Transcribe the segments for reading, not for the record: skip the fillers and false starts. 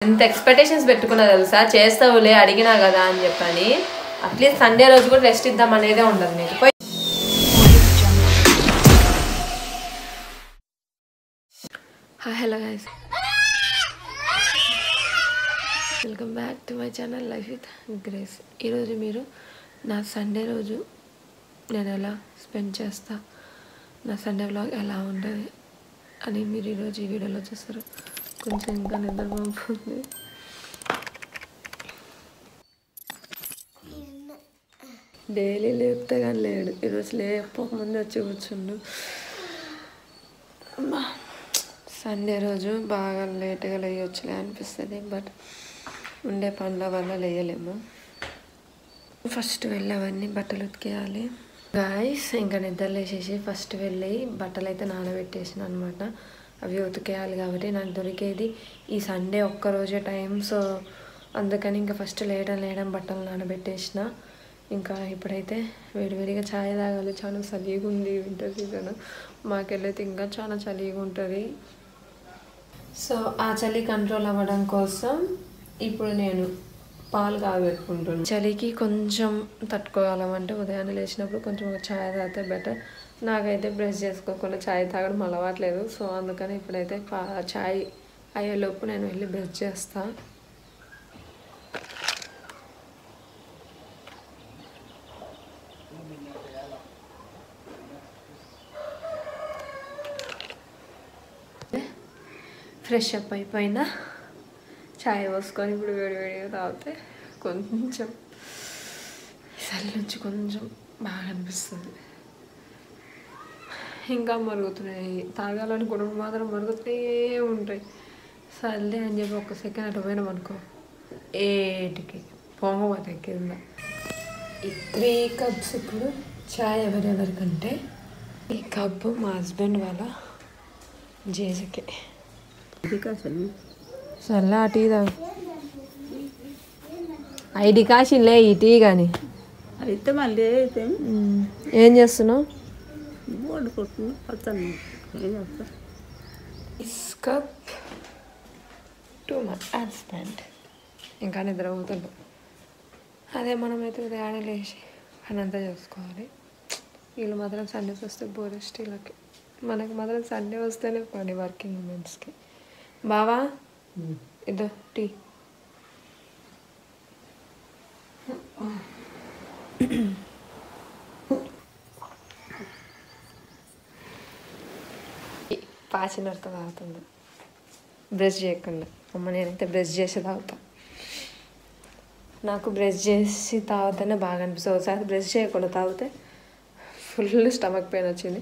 ఎంత ఎక్స్పెక్టేషన్స్ పెట్టుకున్నా తెలుసా, చేస్తావులే అడిగినా కదా అని చెప్పని. అట్లీస్ట్ సండే రోజు కూడా రెస్ట్ ఇద్దాం అనేదే ఉండదు నీకు. Hello guys, welcome back to my channel life with grace. ఈరోజు మీరు నా సండే రోజు నేను ఎలా స్పెండ్ చేస్తా, నా సండే వ్లాగ్ ఎలా ఉంటుంది అని మీరు ఈరోజు ఈ వీడియోలో చూస్తారు. కొంచెం ఇంకా నిద్ర పంపుతుంది. డైలీ లేపితే కానీ లేడు. ఈరోజు లేకపోకముందే వచ్చి కూర్చుండు. సండే రోజు బాగా లేట్గా లేయొచ్చులే అనిపిస్తుంది, బట్ ఉండే పనుల వల్ల లేయలేము. ఫస్ట్ వెళ్ళి అవన్నీ బట్టలు ఉతికేయాలి గాయస్. ఇంకా నిద్ర లేచేసి ఫస్ట్ వెళ్ళి బట్టలు అయితే నానబెట్టేసిన అనమాట. అవి ఉతికేయాలి కాబట్టి నాకు దొరికేది ఈ సండే ఒక్కరోజే టైం. సో అందుకని ఇంకా ఫస్ట్ లేయడం బట్టలు నానబెట్టేసిన. ఇంకా ఇప్పుడైతే వేడివేడిగా ఛాయ్ తాగాలి. చాలా చలిగా ఉంది, వింటర్ సీజన్. మాకెళ్ళైతే ఇంకా చాలా చలిగా ఉంటుంది. సో ఆ చలి కంట్రోల్ అవ్వడం కోసం ఇప్పుడు నేను పాలు కాగబెట్టుకుంటున్నాను. చలికి కొంచెం తట్టుకోగలమంటే ఉదయాన్నే లేచినప్పుడు కొంచెం ఒక ఛాయ్ తాగితే బెటర్. నాకైతే బ్రష్ చేసుకోకుండా ఛాయ్ తాగడం అలవాట్లేదు. సో అందుకని ఇప్పుడైతే ఛాయ్ అయ్యేలోపు నేను వెళ్ళి బ్రష్ చేస్తాను. ఫ్రెష్ అప్ అయిపోయినా ఛాయ్ పోసుకొని ఇప్పుడు వేడివేడిగా తాగితే కొంచెం చలి నుంచి కొంచెం బాగా అనిపిస్తుంది. ఇంకా మరుగుతున్నాయి, తాగాలనుకున్నప్పుడు మాత్రం మరుగుతూనే ఉంటాయి. సర్లే అని చెప్పి ఒక సెకండ్ అటు పోయినాం అనుకో, ఏటికి పొంగపోతాయి కింద. ఈ 3 కప్స్ ఇప్పుడు ఛాయ్ ఎవరెవరికంటే ఈ కప్పు మా హస్బెండ్ వాళ్ళ జేజకి. సర్లే ఆ టీ తాగు. 5 కాశీలే ఈ టీ కానీ. అయితే మళ్ళీ అయితే ఏం చేస్తున్నావు? Cup to my husband. ఇంకా నిద్రపోతుంది. అదే మనమైతే ఉదయాన్నే లేచి పని అంతా చేసుకోవాలి. వీళ్ళు మాత్రం సండేస్ వస్తే బోరెస్ట్ వీళ్ళకి. మనకి మాత్రం సండే వస్తేనే పని వర్కింగ్ ఉమెన్స్కి. బావా ఇదో టీ. పాచినర్తో తాగుతుంది బ్రష్ చేయకుండా. అమ్మ నేనైతే బ్రష్ చేసి తాగుతా. నాకు బ్రష్ చేసి తాగితేనే బాగా అనిపిస్తుంది. ఒకసారి బ్రష్ చేయకుండా తాగితే ఫుల్ స్టమక్ పెయిన్ వచ్చింది.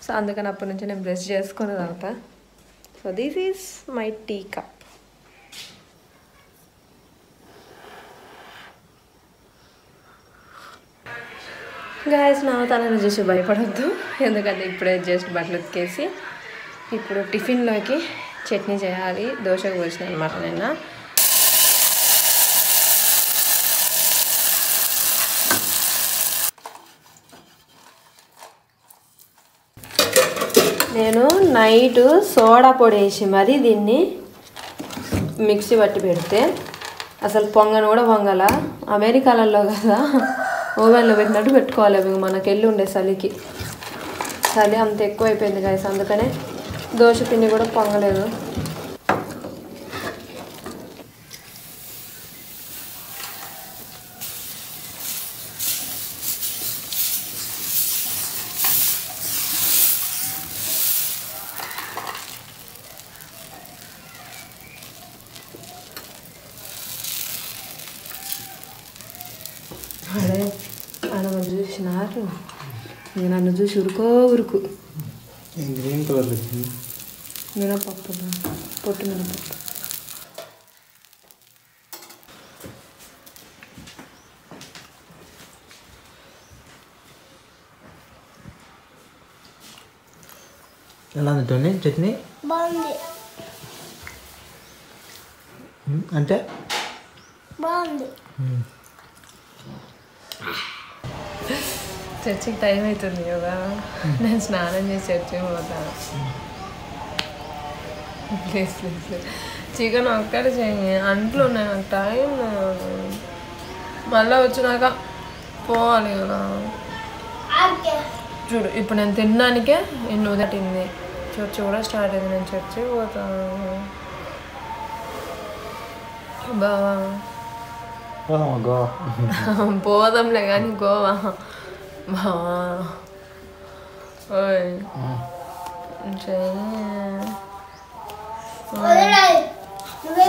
సో అందుకని అప్పటి నుంచి నేను బ్రష్ చేసుకొని తాగుతా. So this is my tea cup. Guys నా తనని చూసి భయపడద్దు, ఎందుకంటే ఇప్పుడే జస్ట్ బట్టలు ఉతికేసి ఇప్పుడు టిఫిన్లోకి చట్నీ చేయాలి. దోశకు పోసిన అనమాట నేను. నేను నైట్ సోడా పొడి వేసి మరి దీన్ని మిక్సీ పట్టి పెడితే అసలు పొంగను కూడా పొంగల. అమెరికాలలో కదా ఓవెన్లో పెట్టినట్టు పెట్టుకోవాలి. మనకి వెళ్ళి ఉండే చలికి చలి అంత ఎక్కువ అయిపోయింది గాయస్. అందుకనే దోశ పిండి కూడా పొంగలేదు. అదే ఆడమ చూసినారు, ఇక నన్ను చూసి ఉరుకు గ్రీన్ కలర్ వచ్చింది. మినపప్పు, పొట్టు మినపప్పు. ఎలా ఉంటుంది చట్నీ? బాగుంది. అంటే బాగుంది. చర్చికి టైం అవుతుంది కదా, నేను స్నానం చేసి చర్చికి పోతాను. ప్లీజ్ ప్లీజ్ చికెన్ ఒక్కటి చెయ్యి, అంట్లు ఉన్నాయి, నాకు టైం మళ్ళీ వచ్చినాక పోవాలి కదా. చూడు ఇప్పుడు నేను తినడానికే ఎన్ని ఉదటింది. చర్చి కూడా స్టార్ట్ అయింది, నేను చర్చికి పోతాను. బావా పోదాంలే కానీ గోవా. బావా ఓయ్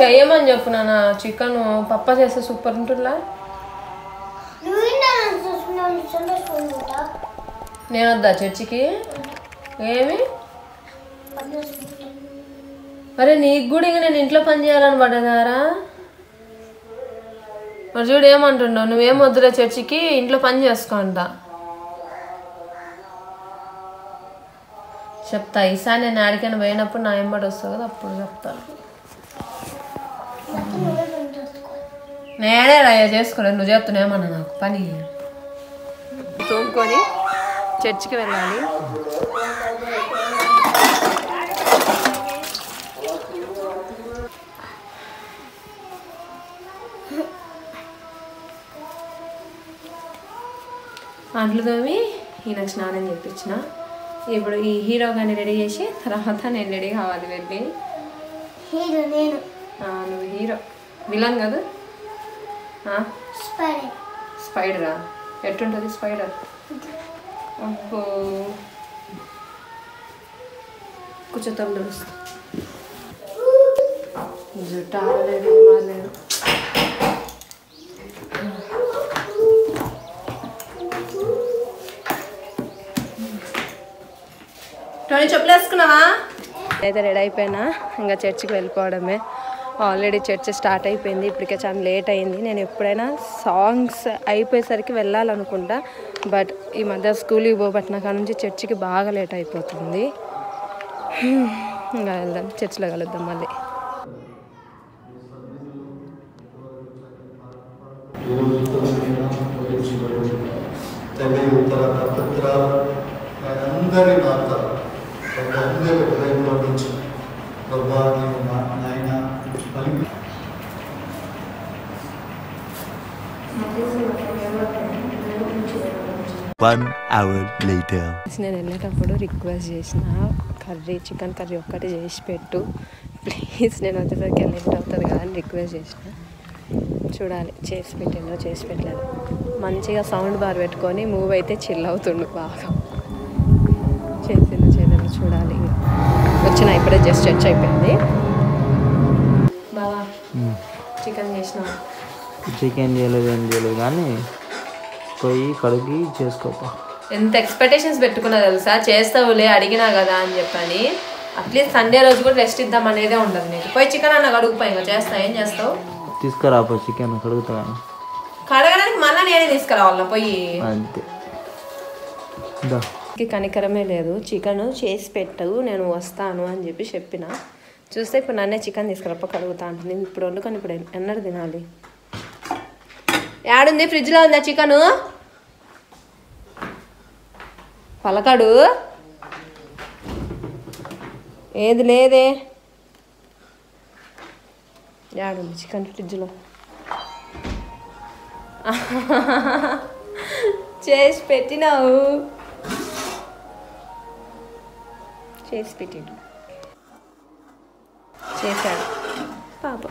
చెయ్యమని చెప్పు నాన్న. చికెన్ పప్ప చేస్తే సూపర్ ఉంటుందా. నేను వద్దా చర్చికి? ఏమి అరే నీకు కూడా ఇక నేను ఇంట్లో పని చేయాలని పడ్డదారా? మరి చూడు ఏమంటున్నావు, నువ్వేం వద్దులే చర్చికి, ఇంట్లో పని చేసుకో అంట. చెప్తా ఈసారి నేను ఆడికైనా పోయినప్పుడు నా ఎంబడి వస్తావు కదా, అప్పుడు చెప్తాను. నేనే రాయ చేసుకోలేదు, నువ్వు చెప్తున్నావేమన్నా నాకు పని. తోముకొని చర్చికి వెళ్ళాలి. అంట్లు తోమి ఈయనకు స్నానం చేయించిన. ఇప్పుడు ఈ హీరో గాని రెడీ చేసి తర్వాత నేను రెడీ కావాలి వెళ్ళి. నువ్వు హీరో, విలన్ కదా. స్పైడరా? ఎట్టుంటుంది స్పైడర్? అబ్బో కూర్చోతాం తెలుస్తా. జుట్టు ఆడలేదు ఏమాలేదు. టోనీ చెప్పులు వేసుకున్నావా? అయితే రెడీ అయిపోయినా, ఇంకా చర్చికి వెళ్ళిపోవడమే. ఆల్రెడీ చర్చ్ స్టార్ట్ అయిపోయింది, ఇప్పటికే చాలా లేట్ అయింది. నేను ఎప్పుడైనా సాంగ్స్ అయిపోయేసరికి వెళ్ళాలనుకుంటా, బట్ ఈ మధ్య స్కూల్కి పోబట్టిన కాడ నుంచి చర్చికి బాగా లేట్ అయిపోతుంది. ఇంకా వెళ్దాం, చర్చిలో కలుద్దాం మళ్ళీ. అందరి నాత అందరి హృదయంలో నుంచి నాయన 1 hour later. నేను వెళ్ళేటప్పుడు రిక్వెస్ట్ చేసిన, చికెన్ కర్రీ ఒక్కటి చేసి పెట్టు ప్లీజ్, నేను వచ్చేసరికి లేట్ అవుతుంది కదా అని రిక్వెస్ట్ చేసిన. చూడాలి చేసి పెట్టిండో చేసి పెట్టలేదు. మంచిగా సౌండ్ బార్ పెట్టుకొని మూవ్ అయితే చిల్ అవుతుండు బాగా. చేసిందో చేయలేదు చూడాలి. వచ్చిన ఇప్పుడే జస్ట్ చర్చ్ అయిపోయింది. బావా చికెన్ చేసినా? చికెన్ చేయలేదు, ఏం చేయలేదు, కానీ పోయి కడిగి చేసుకోపా. ఎంత ఎక్స్పెక్టేషన్స్ పెట్టుకున్నా తెలుసా, చేస్తావులే అడిగినా కదా అని చెప్పని. అట్లీస్ట్ సండే రోజు కూడా రెస్ట్ ఇద్దాం అనేదే ఉండదు నీకు. పోయి చికెన్ అన్న కడుగుపోయి ఇంకా చేస్తా. ఏం చేస్తావు? తీసుకురాపో చికెన్ కడుగుతా. కడగడానికి మళ్ళీ నేనే తీసుకురావాలా పోయి? అంతే. కనికరమే లేదు. చికెన్ చేసి పెట్టవు నేను వస్తాను అని చెప్పి చెప్పిన. చూస్తే ఇప్పుడు నన్నే చికెన్ తీసుకురాపో కడుగుతా అంటే, నేను ఇప్పుడు వండుకొని ఇప్పుడు ఎన్నడు తినాలి? యాడుంది? ఫ్రిడ్జ్లో ఉందా చికెను? పలకడు ఏది లేదే. యాడుంది చికెన్? ఫ్రిడ్జ్లో చేసి పెట్టినావు. చేసి పెట్టిండు, చేశాడు పాప.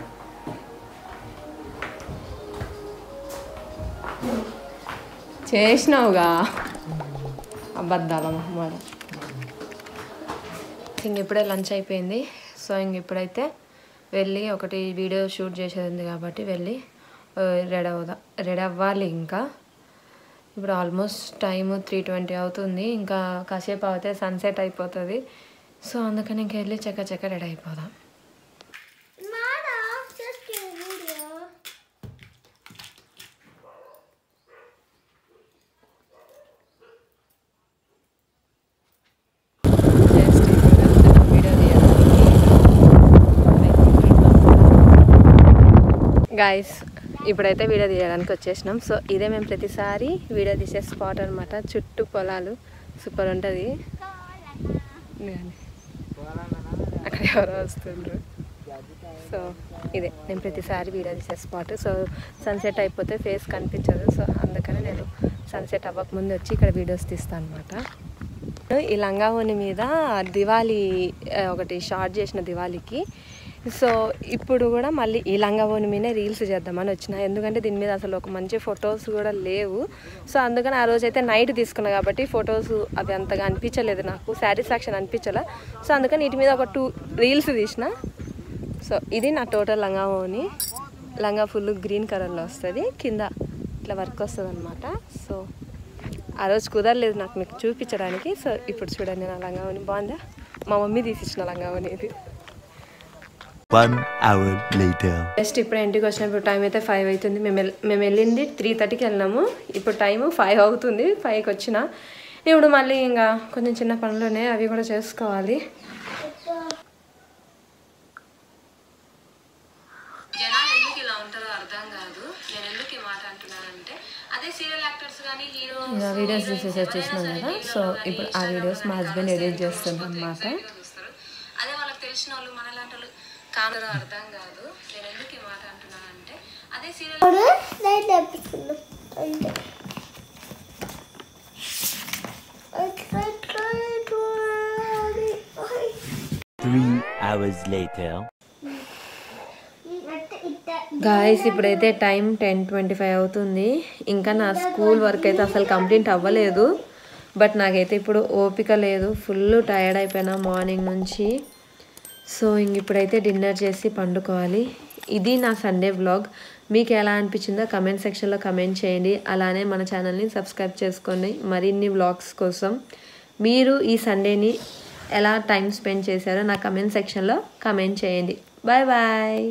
చేసినావుగా అబద్ధాల మాట. ఇంక ఇప్పుడే లంచ్ అయిపోయింది. సో ఇంక ఇప్పుడైతే వెళ్ళి ఒకటి వీడియో షూట్ చేసేది ఉంది కాబట్టి వెళ్ళి రెడీ అవ్వాలి. ఇంకా ఇప్పుడు ఆల్మోస్ట్ టైము 3:20 అవుతుంది. ఇంకా కాసేపు అవుతే సన్సెట్ అయిపోతుంది. సో అందుకని ఇంక వెళ్ళి చక్క రెడీ అయిపోదాం. గాయస్ ఇప్పుడైతే వీడియో తీయడానికి వచ్చేసినాం. సో ఇదే మేము ప్రతిసారి వీడియో తీసే స్పాట్ అనమాట. చుట్టూ పొలాలు సూపర్ ఉంటుంది. అక్కడ ఎవరో వస్తుండ్రు. సో ఇదే నేను ప్రతిసారి వీడియో తీసే స్పాట్. సో సన్సెట్ అయిపోతే ఫేస్ కనిపించదు, సో అందుకని నేను సన్సెట్ అవ్వకముందు వచ్చి ఇక్కడ వీడియోస్ తీస్తాను అనమాట. ఈ లంగావోని మీద దివాళీ ఒకటి షార్ట్ చేసిన దివాళీకి. సో ఇప్పుడు కూడా మళ్ళీ ఈ లంగావోని మీదే రీల్స్ చేద్దామని వచ్చిన, ఎందుకంటే దీని మీద అసలు ఒక మంచి ఫొటోస్ కూడా లేవు. సో అందుకని ఆ రోజైతే నైట్ తీసుకున్నా కాబట్టి ఫొటోస్ అవి అంతగా అనిపించలేదు, నాకు సాటిస్ఫాక్షన్ అనిపించలే. సో అందుకని వీటి మీద ఒక 2 రీల్స్ తీసిన. సో ఇది నా టోటల్ లంగావోని. లంగా ఫుల్ గ్రీన్ కలర్లో వస్తుంది, కింద ఇట్లా వర్క్ వస్తుంది అనమాట. సో ఆ రోజు కుదరలేదు నాకు మీకు చూపించడానికి. సో ఇప్పుడు చూడండి నా లంగావోని బాగుందా, మా మమ్మీ తీసిచ్చిన లంగావోని ఇది. 1 hour later. జస్ట్ ఇప్పుడు ఇంటికి వచ్చినప్పుడు టైం అయితే 5 అవుతుంది. మేము వెళ్ళింది 3:30కి వెళ్ళినాము, ఇప్పుడు టైము 5 అవుతుంది. 5కి వచ్చిన ఇప్పుడు మళ్ళీ ఇంకా కొంచెం చిన్న పనులు ఉన్నాయి, అవి కూడా చేసుకోవాలి. జనాలు ఎందుకు ఇలా ఉంటారో అర్థం కాదు. నేను ఎందుకు ఈ మాట అంటున్నానంటే అదే సీరియల్ యాక్టర్స్ కానీ హీరో వీడియోస్ చూసేసి వచ్చేసినాం కదా. సో ఇప్పుడు ఆ వీడియోస్ మా హస్బెండ్ ఎడిట్ చేస్తుంది అనమాట. అదే వాళ్ళకి తెలిసిన వాళ్ళు మనలాంటి వాళ్ళు కానరో అర్థం కాదు. నేను ఎందుకు ఈ మాట అంటున్నానంటే అదే సీరియల్ 3 hours later. గాయస్ ఇప్పుడైతే టైం 10:25 అవుతుంది. ఇంకా నా స్కూల్ వర్క్ అయితే అసలు కంప్లీట్ అవ్వలేదు. బట్ నాకైతే ఇప్పుడు ఓపిక లేదు, ఫుల్ టైర్డ్ అయిపోయినా మార్నింగ్ నుంచి. సో ఇంక ఇప్పుడైతే డిన్నర్ చేసి పండుకోవాలి. ఇది నా సండే వ్లాగ్. మీకు ఎలా అనిపించిందో కమెంట్ సెక్షన్లో కమెంట్ చేయండి. అలానే మన ఛానల్ని సబ్స్క్రైబ్ చేసుకోండి మరిన్ని వ్లాగ్స్ కోసం. మీరు ఈ సండేని ఎలా టైం స్పెండ్ చేశారో నా కమెంట్ సెక్షన్లో కమెంట్ చేయండి. Bye bye.